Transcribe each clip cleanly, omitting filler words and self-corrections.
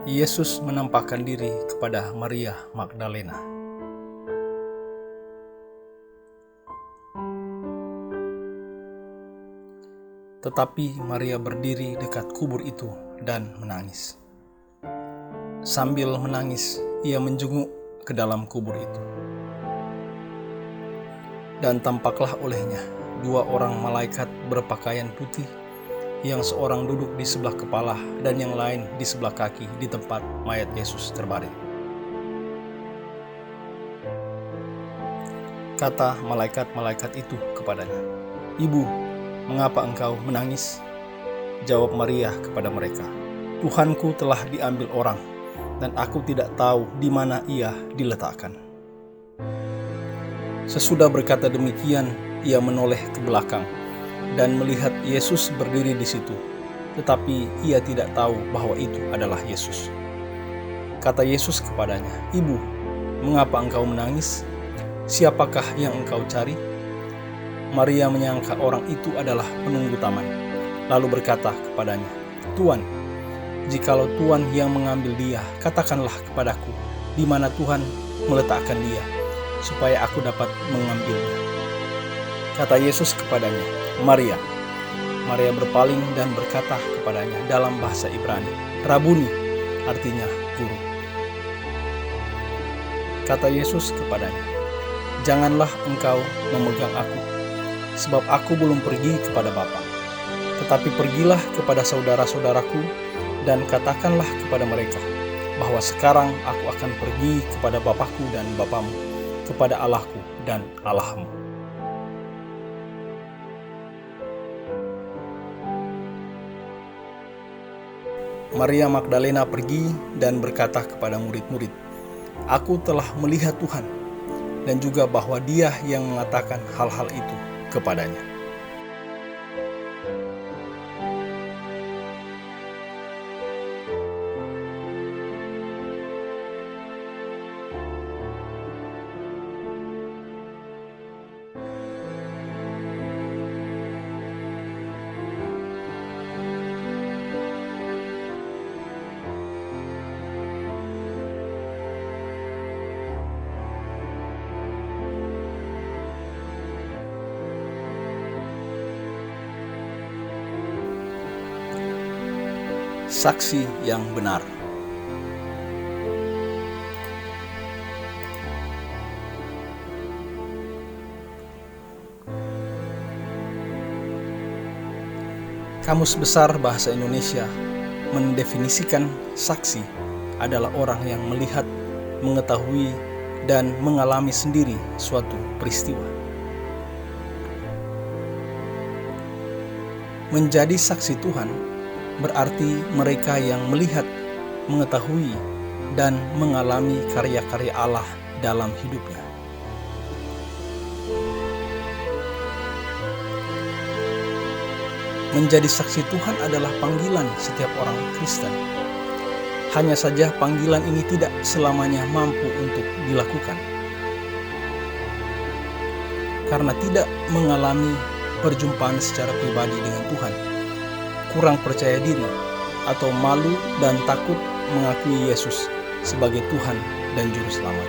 Yesus menampakkan diri kepada Maria Magdalena. Tetapi Maria berdiri dekat kubur itu dan menangis. Sambil menangis, ia menjenguk ke dalam kubur itu. Dan tampaklah olehnya 2 orang malaikat berpakaian putih, yang seorang duduk di sebelah kepala dan yang lain di sebelah kaki di tempat mayat Yesus terbaring. Kata malaikat-malaikat itu kepadanya, "Ibu, mengapa engkau menangis?" Jawab Maria kepada mereka, "Tuhanku telah diambil orang, dan aku tidak tahu di mana ia diletakkan." Sesudah berkata demikian, ia menoleh ke belakang dan melihat Yesus berdiri di situ, tetapi ia tidak tahu bahwa itu adalah Yesus. Kata Yesus kepadanya, "Ibu, mengapa engkau menangis? Siapakah yang engkau cari?" Maria menyangka orang itu adalah penunggu taman, lalu berkata kepadanya, "Tuan, jikalau Tuan yang mengambil dia, katakanlah kepadaku di mana Tuhan meletakkan dia, supaya aku dapat mengambilnya." Kata Yesus kepadanya, "Maria." Maria berpaling dan berkata kepadanya dalam bahasa Ibrani, "Rabuni," artinya guru. Kata Yesus kepadanya, "Janganlah engkau memegang aku, sebab aku belum pergi kepada Bapa. Tetapi pergilah kepada saudara-saudaraku dan katakanlah kepada mereka bahwa sekarang aku akan pergi kepada Bapakku dan Bapamu, kepada Allahku dan Allahmu." Maria Magdalena pergi dan berkata kepada murid-murid, "Aku telah melihat Tuhan," dan juga bahwa Dia yang mengatakan hal-hal itu kepadanya. Saksi yang benar. Kamus Besar Bahasa Indonesia mendefinisikan saksi adalah orang yang melihat, mengetahui, dan mengalami sendiri suatu peristiwa. Menjadi saksi Tuhan berarti mereka yang melihat, mengetahui, dan mengalami karya-karya Allah dalam hidupnya. Menjadi saksi Tuhan adalah panggilan setiap orang Kristen. Hanya saja panggilan ini tidak selamanya mampu untuk dilakukan, karena tidak mengalami perjumpaan secara pribadi dengan Tuhan, kurang percaya diri, atau malu dan takut mengakui Yesus sebagai Tuhan dan Juru Selamat.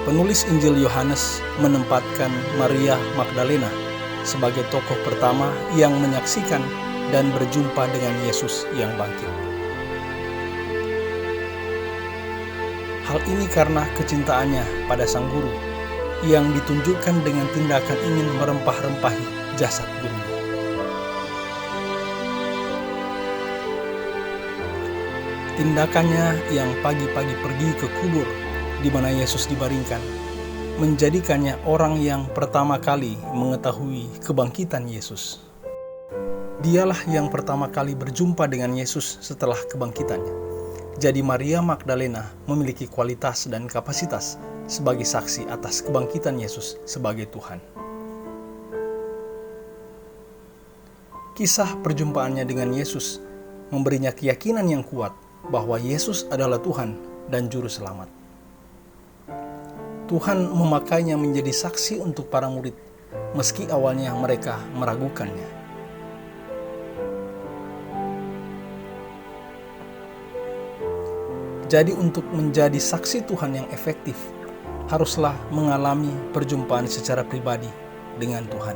Penulis Injil Yohanes menempatkan Maria Magdalena sebagai tokoh pertama yang menyaksikan dan berjumpa dengan Yesus yang bangkit. Hal ini karena kecintaannya pada Sang Guru yang ditunjukkan dengan tindakan ingin merempah-rempahi jasad gurunya. Tindakannya yang pagi-pagi pergi ke kubur di mana Yesus dibaringkan, menjadikannya orang yang pertama kali mengetahui kebangkitan Yesus. Dialah yang pertama kali berjumpa dengan Yesus setelah kebangkitannya. Jadi Maria Magdalena memiliki kualitas dan kapasitas sebagai saksi atas kebangkitan Yesus sebagai Tuhan. Kisah perjumpaannya dengan Yesus memberinya keyakinan yang kuat bahwa Yesus adalah Tuhan dan Juru Selamat. Tuhan memakainya menjadi saksi untuk para murid, meski awalnya mereka meragukannya. Jadi untuk menjadi saksi Tuhan yang efektif, haruslah mengalami perjumpaan secara pribadi dengan Tuhan.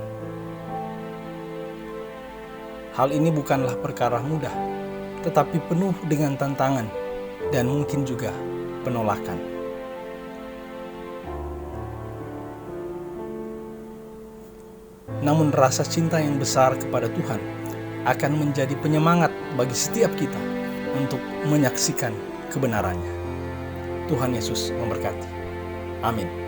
Hal ini bukanlah perkara mudah, tetapi penuh dengan tantangan dan mungkin juga penolakan. Namun rasa cinta yang besar kepada Tuhan akan menjadi penyemangat bagi setiap kita untuk menyaksikan kebenarannya. Tuhan Yesus memberkati. Amin.